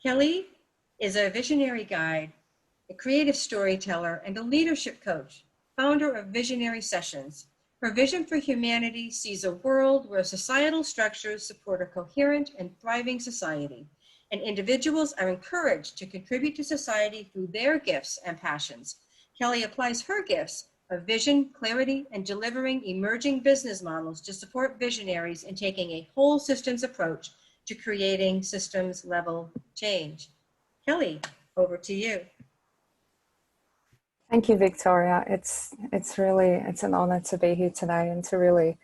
Kelly is a visionary guide, a creative storyteller, and a leadership coach, founder of Visionary Sessions. Her vision for humanity sees a world where societal structures support a coherent and thriving society, and individuals are encouraged to contribute to society through their gifts and passions. Kelly applies her gifts of vision, clarity, and delivering emerging business models to support visionaries in taking a whole systems approach to creating systems level change. Kelly, over to you. Thank you, Victoria. It's an honor to be here today and to really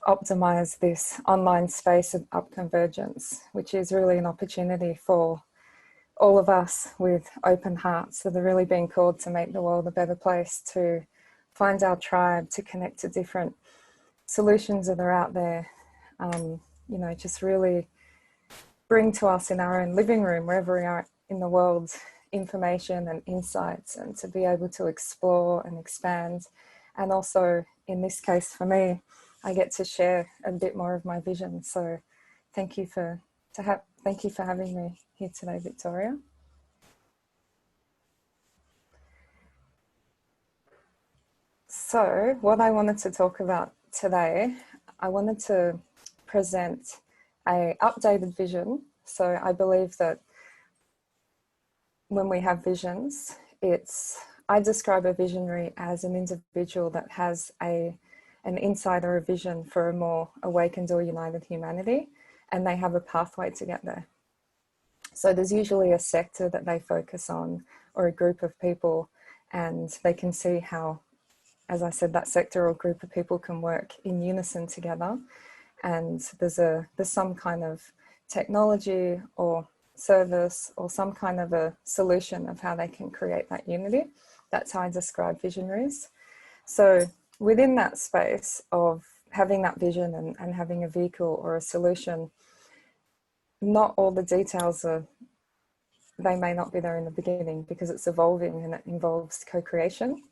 optimize this online space of Convergence, which is really an opportunity for all of us with open hearts that are really being called to make the world a better place, to find our tribe, to connect to different solutions that are out there, just really bring to us in our own living room, wherever we are in the world, information and insights, and to be able to explore and expand. And also, in this case for me, I get to share a bit more of my vision. So thank you for having me here today, Victoria. So what I wanted to talk about today, I wanted to present a updated vision. So I believe that when we have visions, I describe a visionary as an individual that has an insight or a vision for a more awakened or united humanity, and they have a pathway to get there. So there's usually a sector that they focus on, or a group of people, and they can see how, as I said, that sector or group of people can work in unison together. And there's some kind of technology or service or some kind of a solution of how they can create that unity. That's how I describe visionaries. So within that space of having that vision and having a vehicle or a solution, not all the details they may not be there in the beginning because it's evolving and it involves co-creation.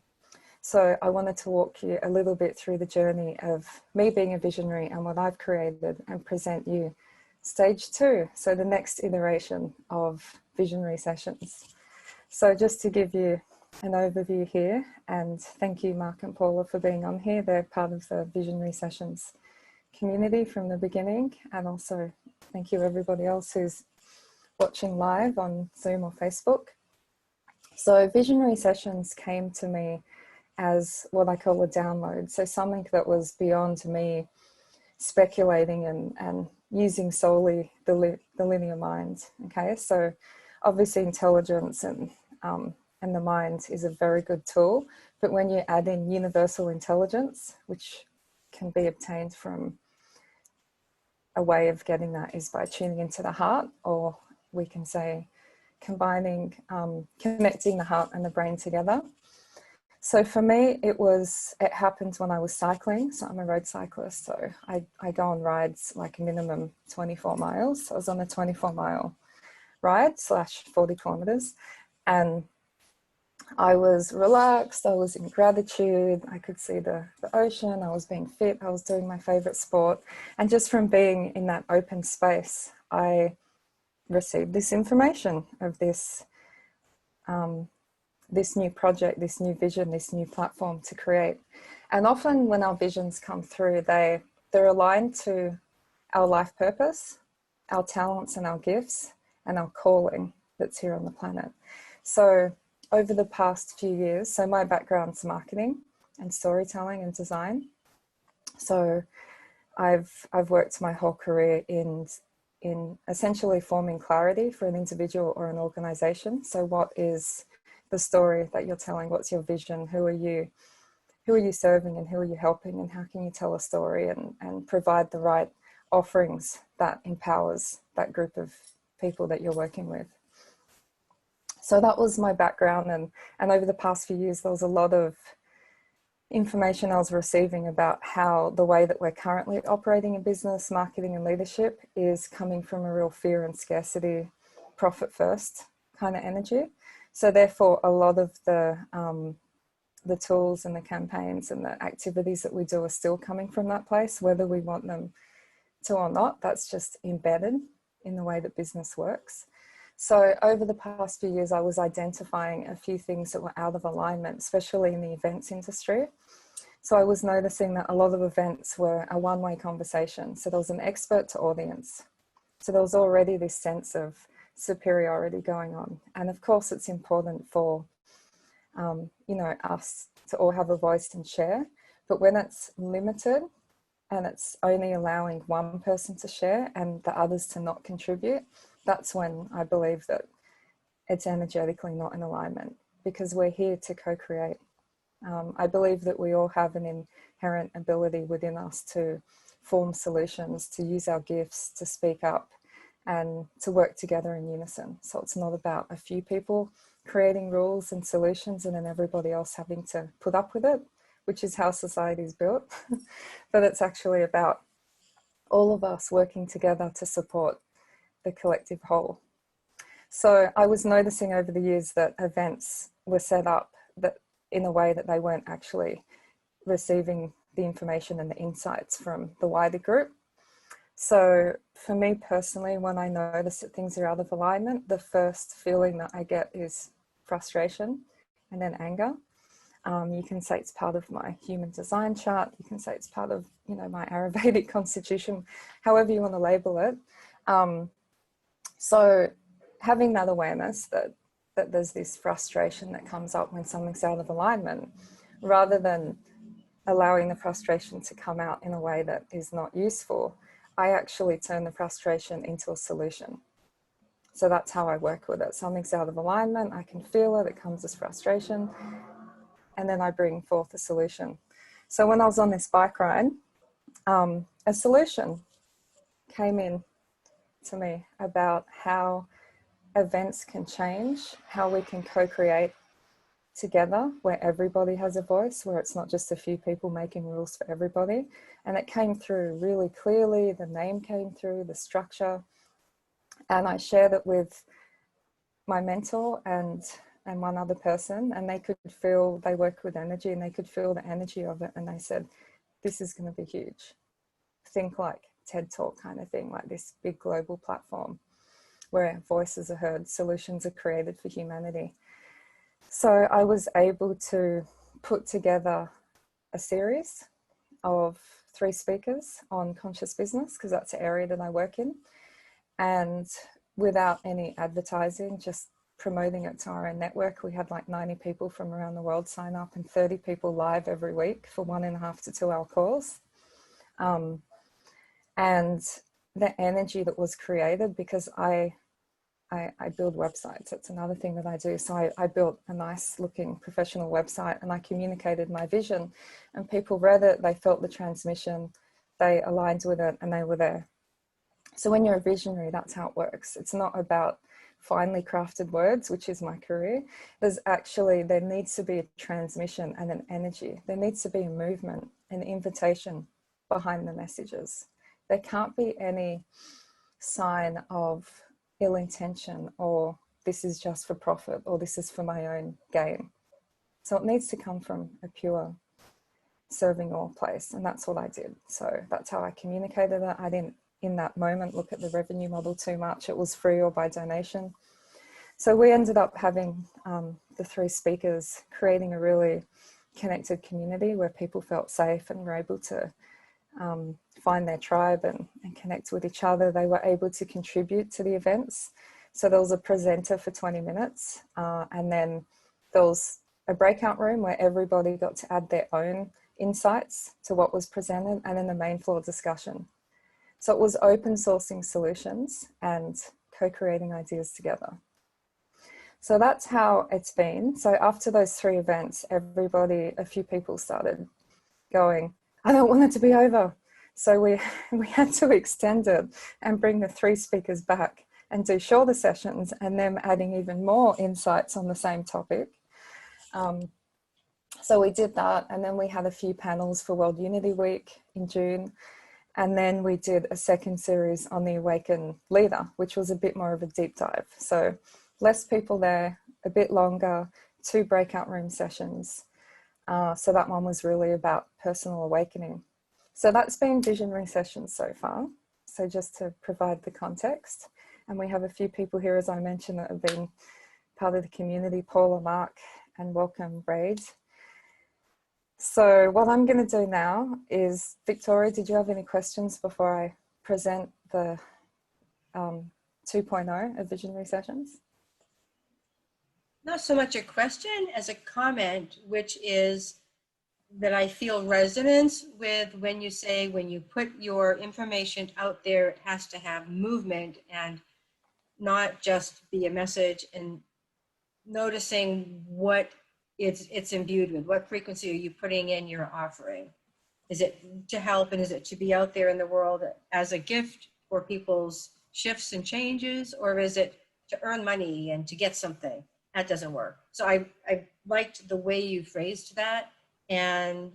So I wanted to walk you a little bit through the journey of me being a visionary and what I've created, and present you stage 2, so the next iteration of Visionary Sessions. So just to give you an overview here, and thank you Mark and Paula for being on here. They're part of the Visionary Sessions community from the beginning, and also thank you everybody else who's watching live on Zoom or Facebook. So Visionary Sessions came to me as what I call a download. So something that was beyond me speculating and using solely the linear mind. Okay, so obviously intelligence and the mind is a very good tool, but when you add in universal intelligence, which can be obtained from a way of getting that is by tuning into the heart, or we can say combining, connecting the heart and the brain together. So for me, it happened when I was cycling. So I'm a road cyclist. So I go on rides like a minimum 24 miles. So I was on a 24-mile ride / 40 kilometers. And I was relaxed. I was in gratitude. I could see the ocean. I was being fit. I was doing my favorite sport. And just from being in that open space, I received this information of this new project, this new vision, this new platform to create. And often when our visions come through, they're aligned to our life purpose, our talents and our gifts, and our calling that's here on the planet. So over the past few years, so my background's marketing and storytelling and design. So I've worked my whole career in essentially forming clarity for an individual or an organization. So what is the story that you're telling? What's your vision? Who are you serving, and who are you helping, and how can you tell a story and provide the right offerings that empowers that group of people that you're working with? So that was my background, and over the past few years there was a lot of information I was receiving about how the way that we're currently operating in business, marketing and leadership is coming from a real fear and scarcity, profit first kind of energy. So therefore, a lot of the tools and the campaigns and the activities that we do are still coming from that place, whether we want them to or not. That's just embedded in the way that business works. So over the past few years, I was identifying a few things that were out of alignment, especially in the events industry. So I was noticing that a lot of events were a one-way conversation. So there was an expert to audience. So there was already this sense of superiority going on. And of course, it's important for, you know, us to all have a voice and share. But when it's limited and it's only allowing one person to share and the others to not contribute, that's when I believe that it's energetically not in alignment, because we're here to co-create. I believe that we all have an inherent ability within us to form solutions, to use our gifts, to speak up, and to work together in unison. So it's not about a few people creating rules and solutions and then everybody else having to put up with it, which is how society is built. But it's actually about all of us working together to support the collective whole. So I was noticing over the years that events were set up that in a way that they weren't actually receiving the information and the insights from the wider group. So for me personally, when I notice that things are out of alignment, the first feeling that I get is frustration and then anger. You can say it's part of my human design chart. You can say it's part of, you know, my Ayurvedic constitution, however you want to label it. So having that awareness that there's this frustration that comes up when something's out of alignment, rather than allowing the frustration to come out in a way that is not useful, I actually turn the frustration into a solution. So that's how I work with it. Something's out of alignment, I can feel it, it comes as frustration, and then I bring forth a solution. So when I was on this bike ride, a solution came in to me about how events can change, how we can co-create together where everybody has a voice, where it's not just a few people making rules for everybody. And it came through really clearly, the name came through, the structure, and I shared it with my mentor and one other person, and they could feel, they work with energy, and they could feel the energy of it, and they said, this is going to be huge. Think like TED Talk kind of thing, like this big global platform where voices are heard, solutions are created for humanity. So I was able to put together a series of 3 speakers on conscious business, because that's the area that I work in, and without any advertising, just promoting it to our own network. We had like 90 people from around the world sign up and 30 people live every week for 1.5 to 2 hour calls. And the energy that was created, because I build websites. That's another thing that I do. So I built a nice looking professional website, and I communicated my vision, and people read it, they felt the transmission, they aligned with it, and they were there. So when you're a visionary, that's how it works. It's not about finely crafted words, which is my career. There needs to be a transmission and an energy. There needs to be a movement, an invitation behind the messages. There can't be any sign of ill intention, or this is just for profit, or this is for my own gain. So it needs to come from a pure serving all place, and that's what I did. So that's how I communicated it. I didn't in that moment look at the revenue model too much. It was free or by donation. So we ended up having the 3 speakers creating a really connected community where people felt safe and were able to find their tribe and connect with each other. They were able to contribute to the events. So there was a presenter for 20 minutes and then there was a breakout room where everybody got to add their own insights to what was presented, and then the main floor discussion. So it was open sourcing solutions and co-creating ideas together. So that's how it's been. So after those 3 events, a few people started going, I don't want it to be over. So we had to extend it and bring the 3 speakers back and do shorter sessions, and them adding even more insights on the same topic. So we did that, and then we had a few panels for World Unity Week in June. And then we did a second series on the Awakened Leader, which was a bit more of a deep dive. So less people there, a bit longer, 2 breakout room sessions. So that one was really about personal awakening. So that's been visionary sessions so far. So just to provide the context. And we have a few people here, as I mentioned, that have been part of the community, Paula, Mark, and welcome, Braid. So what I'm going to do now is, Victoria, did you have any questions before I present the 2.0 of Visionary Sessions? Not so much a question as a comment, which is that I feel resonance with when you say, when you put your information out there, it has to have movement and not just be a message, and noticing what it's imbued with. What frequency are you putting in your offering? Is it to help, and is it to be out there in the world as a gift for people's shifts and changes, or is it to earn money and to get something? That doesn't work. So I liked the way you phrased that, and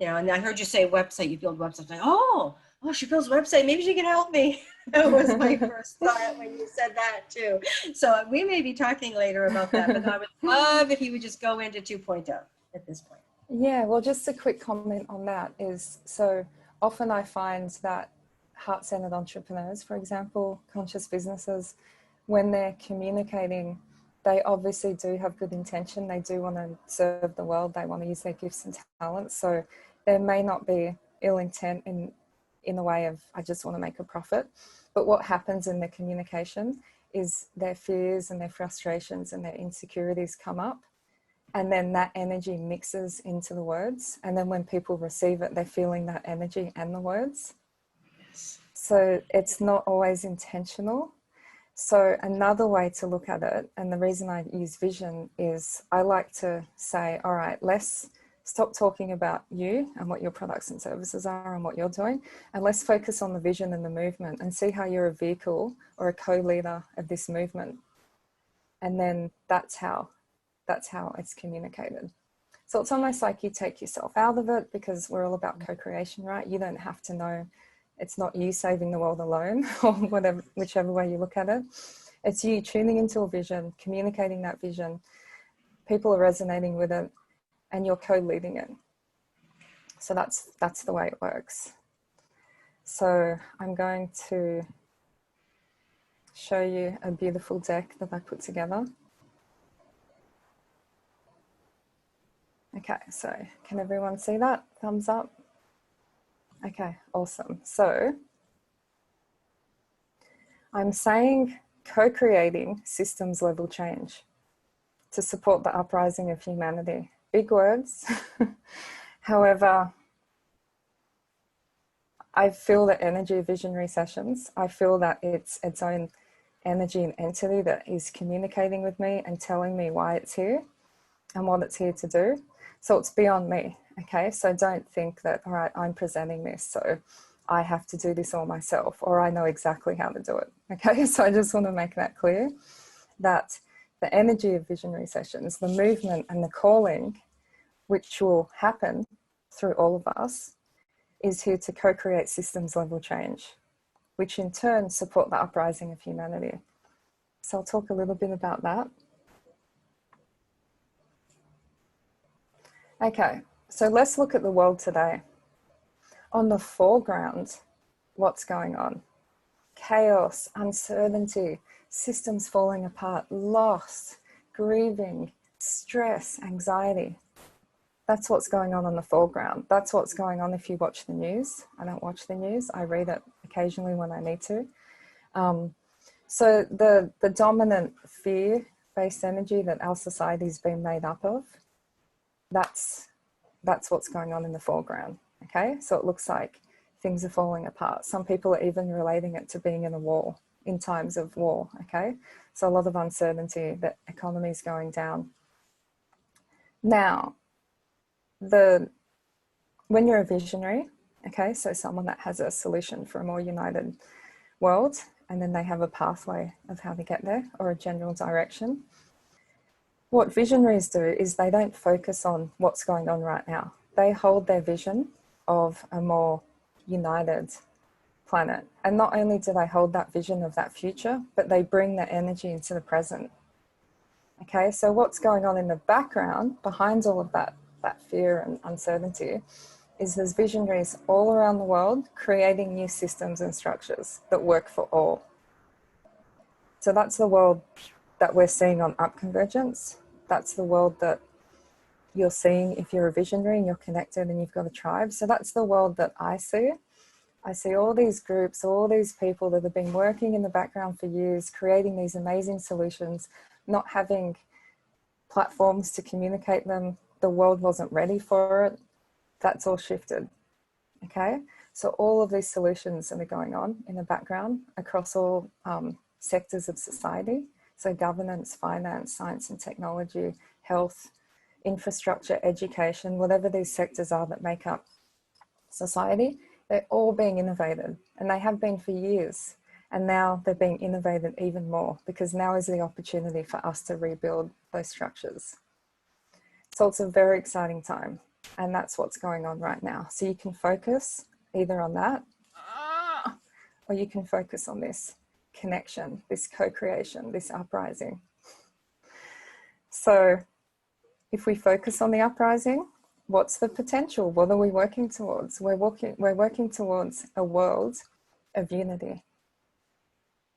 and I heard you say website. You build websites. Like, oh, she builds website. Maybe she can help me. That was my first thought when you said that too. So we may be talking later about that, but I would love if you would just go into 2.0 at this point. Yeah, well, just a quick comment on that is, so often I find that heart-centered entrepreneurs, for example, conscious businesses, when they're communicating, they obviously do have good intention. They do want to serve the world. They want to use their gifts and talents. So there may not be ill intent in the way of, I just want to make a profit. But what happens in their communication is their fears and their frustrations and their insecurities come up. And then that energy mixes into the words. And then when people receive it, they're feeling that energy and the words. Yes. So it's not always intentional. So another way to look at it, and the reason I use vision, is I like to say, all right, let's stop talking about you and what your products and services are and what you're doing, and let's focus on the vision and the movement and see how you're a vehicle or a co-leader of this movement. And then that's how it's communicated. So it's almost like you take yourself out of it, because we're all about co-creation, right? You don't have to know. It's not you saving the world alone, or whatever, whichever way you look at it. It's you tuning into a vision, communicating that vision. People are resonating with it, and you're co-leading it. So that's the way it works. So I'm going to show you a beautiful deck that I put together. Okay, so can everyone see that? Thumbs up. Okay, awesome. So I'm saying co-creating systems level change to support the uprising of humanity. Big words. However, I feel the energy of Visionary Sessions. I feel that it's its own energy and entity that is communicating with me and telling me why it's here and what it's here to do. So it's beyond me, okay? So don't think that, all right, I'm presenting this, so I have to do this all myself, or I know exactly how to do it, okay? So I just want to make that clear, that the energy of Visionary Sessions, the movement and the calling, which will happen through all of us, is here to co-create systems level change, which in turn support the uprising of humanity. So I'll talk a little bit about that. Okay, so let's look at the world today. On the foreground, what's going on? Chaos, uncertainty, systems falling apart, loss, grieving, stress, anxiety. That's what's going on the foreground. That's what's going on if you watch the news. I don't watch the news. I read it occasionally when I need to. So the dominant fear-based energy that our society's been made up of, that's what's going on in the foreground, okay? So it looks like things are falling apart. Some people are even relating it to being in a war, in times of war, okay? So a lot of uncertainty, the economy's going down. Now, when you're a visionary, okay, so someone that has a solution for a more united world, and then they have a pathway of how to get there, or a general direction, what visionaries do is they don't focus on what's going on right now. They hold their vision of a more united planet. And not only do they hold that vision of that future, but they bring that energy into the present. Okay, so what's going on in the background behind all of that fear and uncertainty is there's visionaries all around the world creating new systems and structures that work for all. So that's the world that we're seeing on Convergence. That's the world that you're seeing if you're a visionary and you're connected and you've got a tribe. So that's the world that I see. I see all these groups, all these people that have been working in the background for years, creating these amazing solutions, not having platforms to communicate them. The world wasn't ready for it. That's all shifted. Okay, so all of these solutions that are going on in the background across all sectors of society. So governance, finance, science and technology, health, infrastructure, education, whatever these sectors are that make up society, they're all being innovated, and they have been for years. And now they're being innovated even more, because now is the opportunity for us to rebuild those structures. So it's a very exciting time, and that's what's going on right now. So you can focus either on that, or you can focus on this connection, this co-creation, this uprising. So if we focus on the uprising, what's the potential? What are we working towards? We're working towards a world of unity,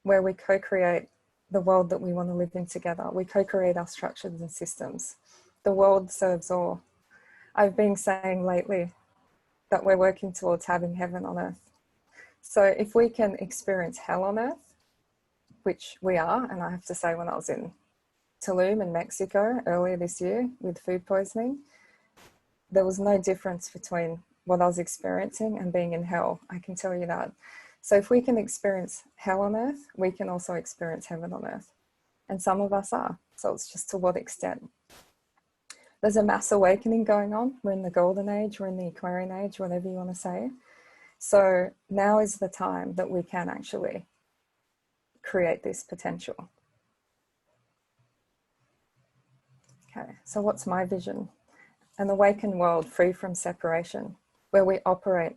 where we co-create the world that we want to live in together. We co-create our structures and systems. The world serves all. I've been saying lately that we're working towards having heaven on earth. So if we can experience hell on earth, which we are, and I have to say, when I was in Tulum in Mexico earlier this year with food poisoning, there was no difference between what I was experiencing and being in hell. I can tell you that. So if we can experience hell on earth, we can also experience heaven on earth. And some of us are. So it's just to what extent. There's a mass awakening going on. We're in the golden age, we're in the Aquarian age, whatever you want to say. So now is the time that we can actually create this potential. Okay, so what's my vision? An awakened world free from separation, where we operate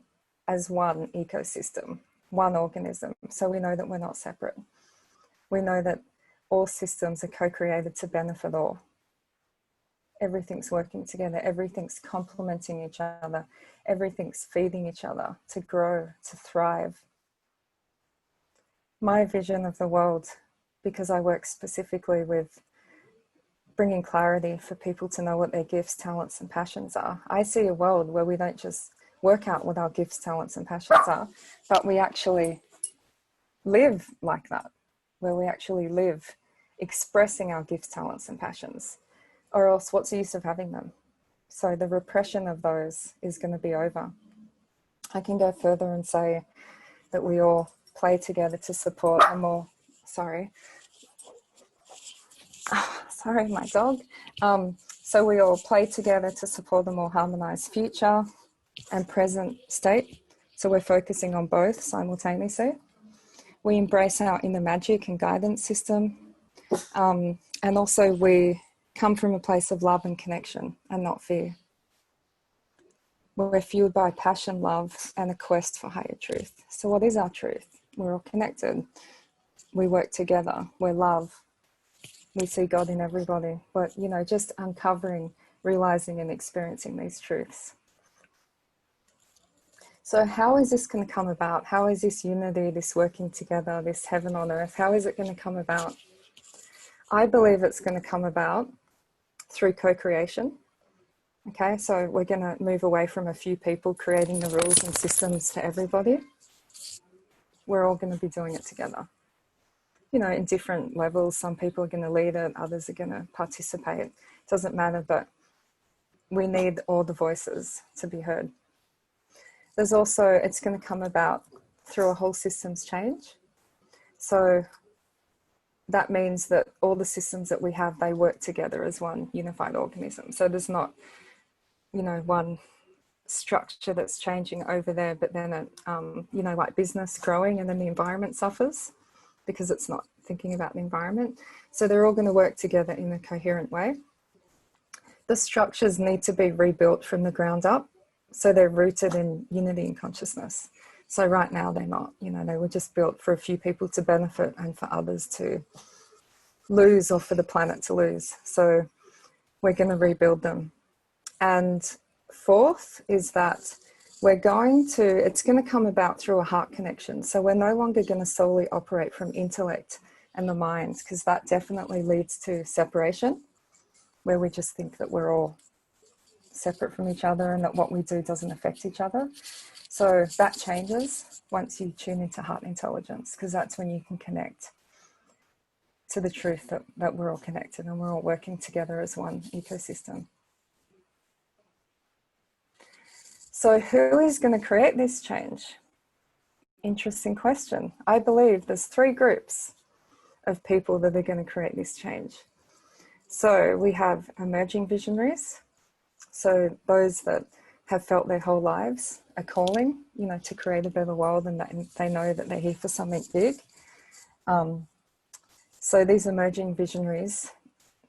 as one ecosystem, one organism. So we know that we're not separate. We know that all systems are co-created to benefit all. Everything's working together, everything's complementing each other, everything's feeding each other to grow, to thrive. My vision of the world, because I work specifically with bringing clarity for people to know what their gifts, talents and passions are. I see a world where we don't just work out what our gifts, talents and passions are, but we actually live like that, where we actually live expressing our gifts, talents and passions. Or else what's the use of having them? So the repression of those is going to be over. I can go further and say that we all play together to support a more, sorry, my dog. So we all play together to support a more harmonized future and present state. So we're focusing on both simultaneously. We embrace our inner magic and guidance system. And also we come from a place of love and connection and not fear. We're fueled by passion, love, and a quest for higher truth. So what is our truth? We're all connected. We work together. We're love. We see God in everybody. But, you know, just uncovering, realizing and experiencing these truths. So how is this going to come about? How is this unity, this working together, this heaven on earth, how is it going to come about? I believe it's going to come about through co-creation. Okay, so we're going to move away from a few people creating the rules and systems for everybody. We're all going to be doing it together. You know, in different levels. Some people are going to lead it, others are going to participate. It doesn't matter, but we need all the voices to be heard. There's also, it's going to come about through a whole systems change. So that means that all the systems that we have, they work together as one unified organism. So there's not, you know, one structure that's changing over there, but then it, you know, like business growing and then the environment suffers because it's not thinking about the environment. So they're all going to work together in a coherent way. The structures need to be rebuilt from the ground up. So they're rooted in unity and consciousness. So right now they're not, you know, they were just built for a few people to benefit and for others to lose, or for the planet to lose. So we're going to rebuild them. And fourth is that it's going to come about through a heart connection. So we're no longer going to solely operate from intellect and the mind, because that definitely leads to separation, where we just think that we're all separate from each other and that what we do doesn't affect each other. So that changes once you tune into heart intelligence, because that's when you can connect to the truth that we're all connected and we're all working together as one ecosystem. So who is going to create this change? Interesting question. I believe there's 3 groups of people that are going to create this change. So we have emerging visionaries. So those that have felt their whole lives a calling, you know, to create a better world, and that they know that they're here for something big. So these emerging visionaries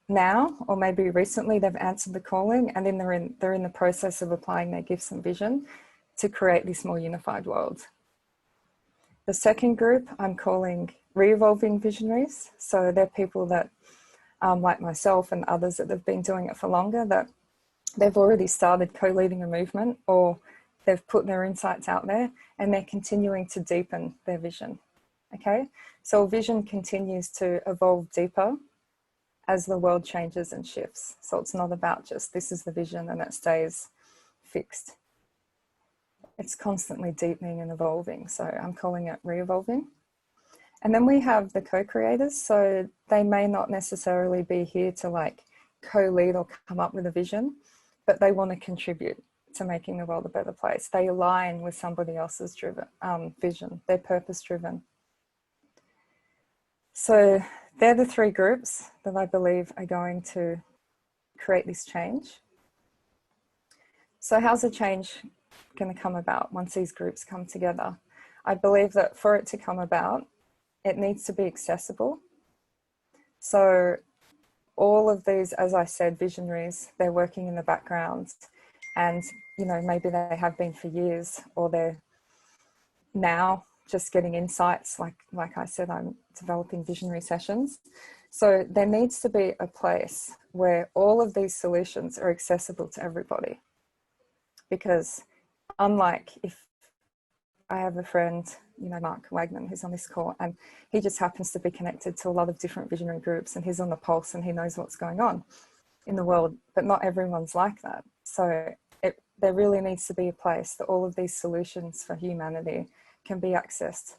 now, or maybe recently, they've answered the calling, and then they're in the process of applying their gifts and vision to create this more unified world. The second group I'm calling re-evolving visionaries. So they're people that, like myself and others that have been doing it for longer, that they've already started co-leading a movement, or they've put their insights out there and they're continuing to deepen their vision. Okay, so vision continues to evolve deeper as the world changes and shifts. So it's not about just this is the vision and it stays fixed. It's constantly deepening and evolving. So I'm calling it re-evolving. And then we have the co-creators. So they may not necessarily be here to like co-lead or come up with a vision, but they want to contribute to making the world a better place. They align with somebody else's vision. They're purpose driven. So they're the 3 groups that I believe are going to create this change. So how's the change going to come about once these groups come together? I believe that for it to come about, it needs to be accessible. So all of these, as I said, visionaries, they're working in the background, and, you know, maybe they have been for years, or they're now just getting insights. Like I said, I'm developing visionary sessions. So there needs to be a place where all of these solutions are accessible to everybody. Because unlike if I have a friend, you know, Mark Wagner, who's on this call, and he just happens to be connected to a lot of different visionary groups, and he's on the pulse and he knows what's going on in the world, but not everyone's like that. So there really needs to be a place that all of these solutions for humanity can be accessed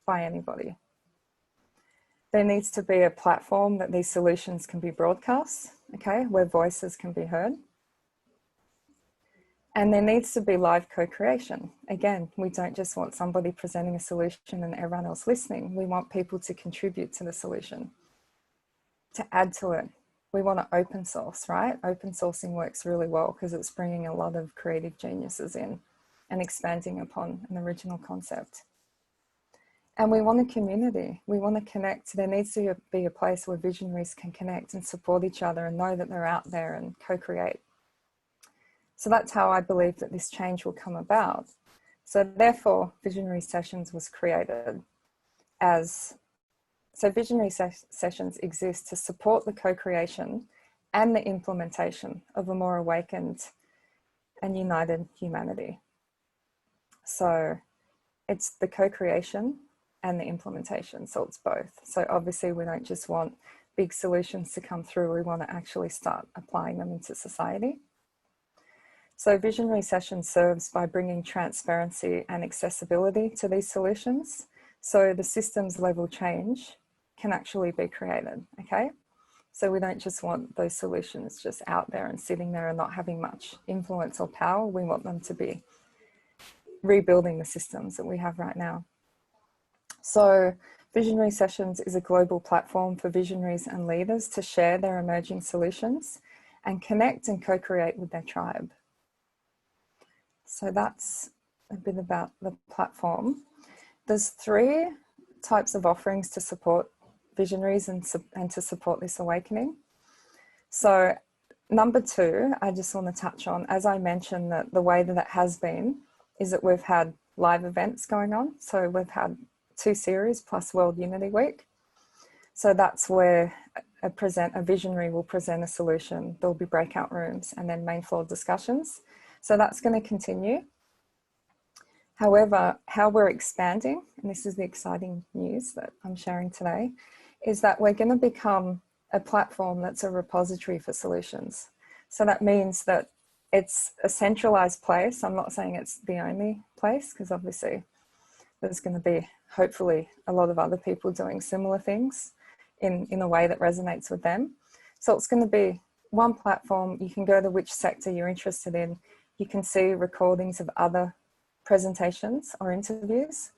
by anybody. There needs to be a platform that these solutions can be broadcast, okay, where voices can be heard. And there needs to be live co-creation. Again, we don't just want somebody presenting a solution and everyone else listening. We want people to contribute to the solution, to add to it. We want to open source, right? Open sourcing works really well because it's bringing a lot of creative geniuses in and expanding upon an original concept. And we want a community. We want to connect. There needs to be a place where visionaries can connect and support each other and know that they're out there and co-create. So that's how I believe that this change will come about. So therefore, Visionary Sessions was created so Visionary Sessions exist to support the co-creation and the implementation of a more awakened and united humanity. So it's the co-creation and the implementation, so it's both. So obviously we don't just want big solutions to come through, we want to actually start applying them into society. So Visionary Session serves by bringing transparency and accessibility to these solutions, so the systems level change can actually be created, okay? So we don't just want those solutions just out there and sitting there and not having much influence or power. We want them to be rebuilding the systems that we have right now. So Visionary Sessions is a global platform for visionaries and leaders to share their emerging solutions and connect and co-create with their tribe. So that's a bit about the platform. There's 3 types of offerings to support visionaries and to support this awakening. So number 2, I just want to touch on, as I mentioned, that the way that it has been is that we've had live events going on. So we've had 2 series plus World Unity Week. So that's where a visionary will present a solution. There'll be breakout rooms and then main floor discussions. So that's going to continue. However, how we're expanding, and this is the exciting news that I'm sharing today, is that we're going to become a platform that's a repository for solutions. So that means that it's a centralized place. I'm not saying it's the only place, because obviously there's going to be hopefully a lot of other people doing similar things in a way that resonates with them. So it's going to be one platform. You can go to which sector you're interested in. You can see recordings of other presentations or interviews,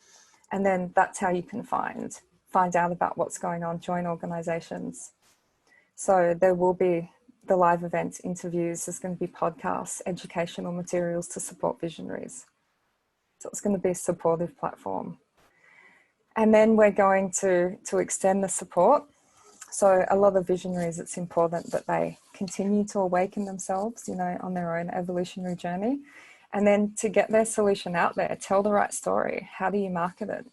and then that's how you can find out about what's going on, join organizations. So there will be the live events, interviews, there's going to be podcasts, educational materials to support visionaries. So it's going to be a supportive platform. And then we're going to extend the support. So a lot of visionaries, it's important that they continue to awaken themselves, you know, on their own evolutionary journey. And then to get their solution out there, tell the right story. How do you market it?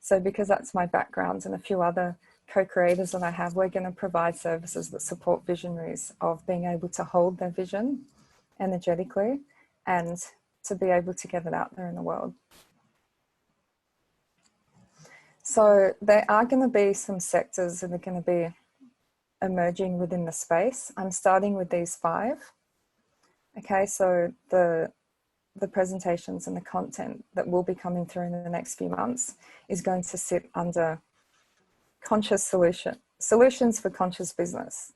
So because that's my background and a few other co-creators that I have, we're going to provide services that support visionaries of being able to hold their vision energetically and to be able to get it out there in the world. So there are going to be some sectors that are going to be emerging within the space. I'm starting with these 5. Okay, so the presentations and the content that will be coming through in the next few months is going to sit under conscious solutions for conscious business,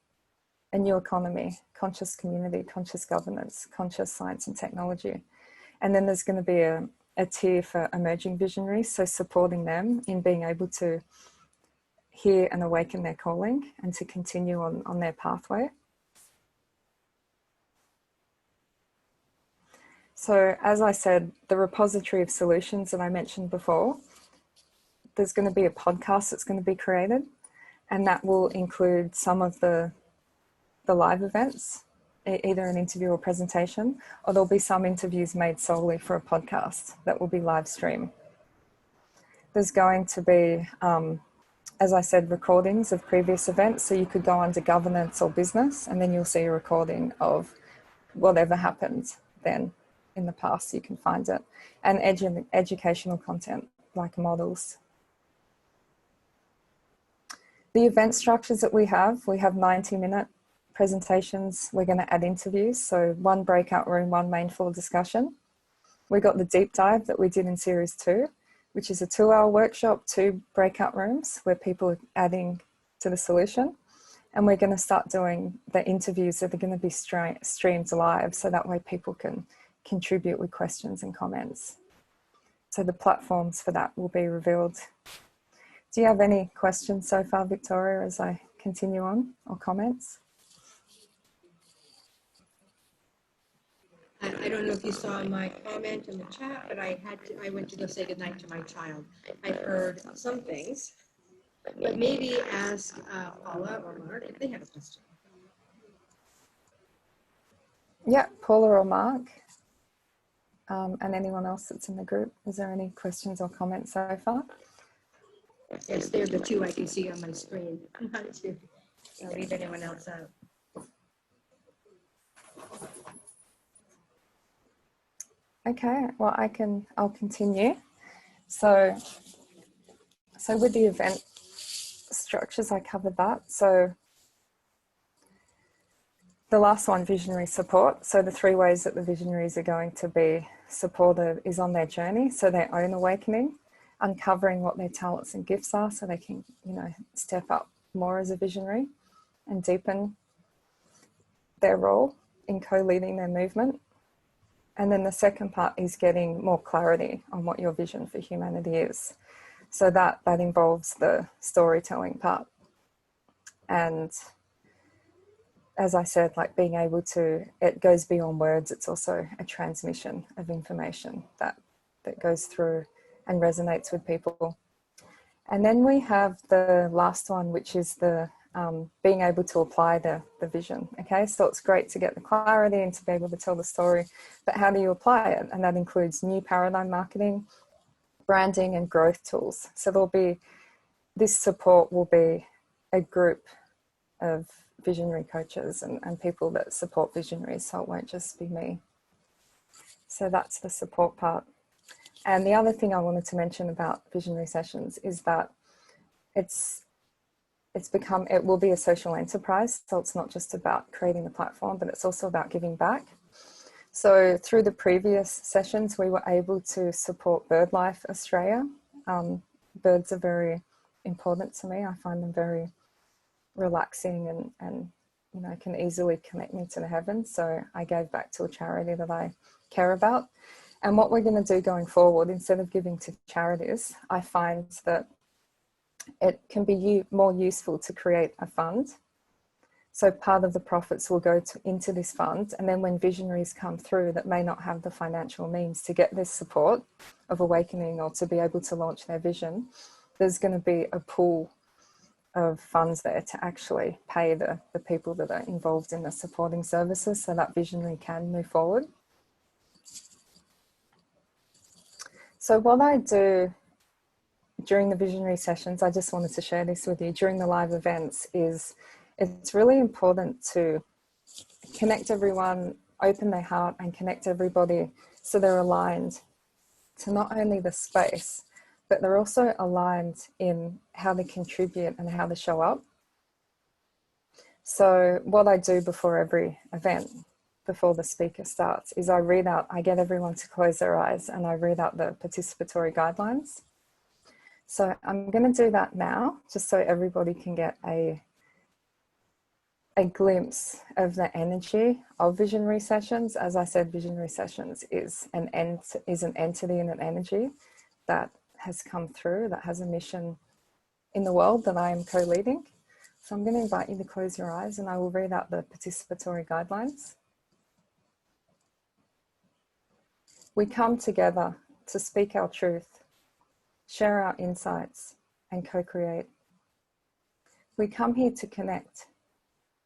a new economy, conscious community, conscious governance, conscious science and technology. And then there's going to be a tier for emerging visionaries, so supporting them in being able to hear and awaken their calling and to continue on their pathway. So as I said, the repository of solutions that I mentioned before, there's going to be a podcast that's going to be created, and that will include some of the live events, either an interview or presentation, or there'll be some interviews made solely for a podcast that will be live stream. There's going to be, as I said, recordings of previous events. So you could go under governance or business, and then you'll see a recording of whatever happened then in the past. You can find it. And educational content like models. The event structures that we have 90-minute presentations. We're going to add interviews. So 1 breakout room, 1 main floor discussion. We got the deep dive that we did in series 2, which is a 2-hour workshop, 2 breakout rooms where people are adding to the solution. And we're going to start doing the interviews that are going to be streamed live, so that way people can contribute with questions and comments. So the platforms for that will be revealed. Do you have any questions so far, Victoria, as I continue on, or comments? I don't know if you saw my comment in the chat, but I went to go say goodnight to my child. I heard some things, but maybe ask Paula or Mark if they have a question. Yeah, Paula or Mark, and anyone else that's in the group. Is there any questions or comments so far? Yes, they're the 2 I can see on my screen. I'm not to leave anyone else out. Okay, well, I'll continue. So with the event structures, I covered that. So the last one, visionary support. So the 3 ways that the visionaries are going to be supported is on their journey. So their own awakening, uncovering what their talents and gifts are so they can, you know, step up more as a visionary and deepen their role in co-leading their movement. And then the second part is getting more clarity on what your vision for humanity is. So that involves the storytelling part. And as I said, like being able to, it goes beyond words. It's also a transmission of information that goes through and resonates with people. And then we have the last one, which is the being able to apply the vision. Okay, so it's great to get the clarity and to be able to tell the story, but how do you apply it? And that includes new paradigm marketing, branding, and growth tools. So there'll be, this support will be a group of visionary coaches and people that support visionaries, so it won't just be me. So that's the support part. And the other thing I wanted to mention about visionary sessions is that it will be a social enterprise. So it's not just about creating the platform, but it's also about giving back. So through the previous sessions, we were able to support BirdLife Australia. Birds are very important to me. I find them very relaxing and you know, can easily connect me to the heavens. So I gave back to a charity that I care about. And what we're going to do going forward, instead of giving to charities, I find that it can be more useful to create a fund. So part of the profits will go into this fund. And then when visionaries come through that may not have the financial means to get this support of awakening or to be able to launch their vision, there's going to be a pool of funds there to actually pay the people that are involved in the supporting services so that visionary can move forward. So what I do during the visionary sessions, I just wanted to share this with you, during the live events, is it's really important to connect everyone, open their heart and connect everybody so they're aligned to not only the space, but they're also aligned in how they contribute and how they show up. So what I do before every event, before the speaker starts, is I get everyone to close their eyes and I read out the participatory guidelines. So I'm going to do that now, just so everybody can get a glimpse of the energy of visionary sessions. As I said, visionary sessions is an entity and an energy that has come through, that has a mission in the world that I am co-leading. So I'm going to invite you to close your eyes and I will read out the participatory guidelines. We come together to speak our truth, share our insights, and co-create. We come here to connect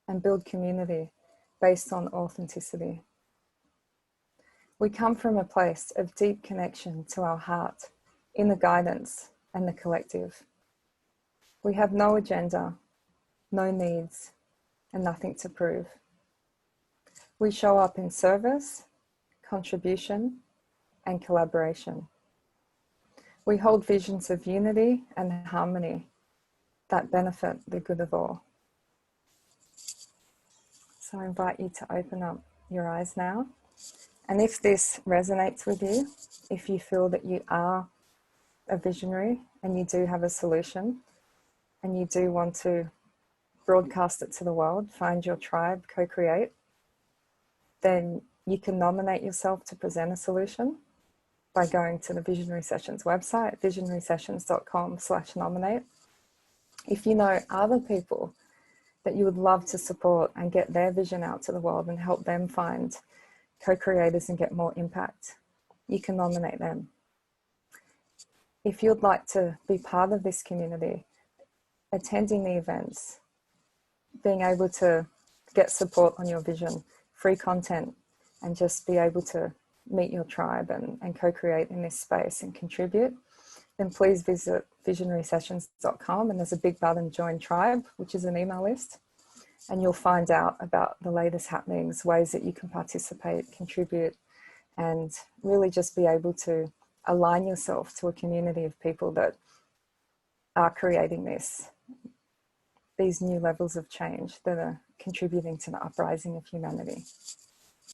and build community based on authenticity. We come from a place of deep connection to our heart, inner guidance, and the collective. We have no agenda, no needs, and nothing to prove. We show up in service, contribution, and collaboration. We hold visions of unity and harmony that benefit the good of all. So I invite you to open up your eyes now. And if this resonates with you, if you feel that you are a visionary and you do have a solution and you do want to broadcast it to the world, find your tribe, co-create, then you can nominate yourself to present a solution by going to the Visionary Sessions website, visionarysessions.com/nominate. If you know other people that you would love to support and get their vision out to the world and help them find co-creators and get more impact, you can nominate them. If you'd like to be part of this community, attending the events, being able to get support on your vision, free content, and just be able to meet your tribe and co-create in this space and contribute, then please visit visionarysessions.com and there's a big button, Join Tribe, which is an email list. And you'll find out about the latest happenings, ways that you can participate, contribute, and really just be able to align yourself to a community of people that are creating these new levels of change that are contributing to the uprising of humanity.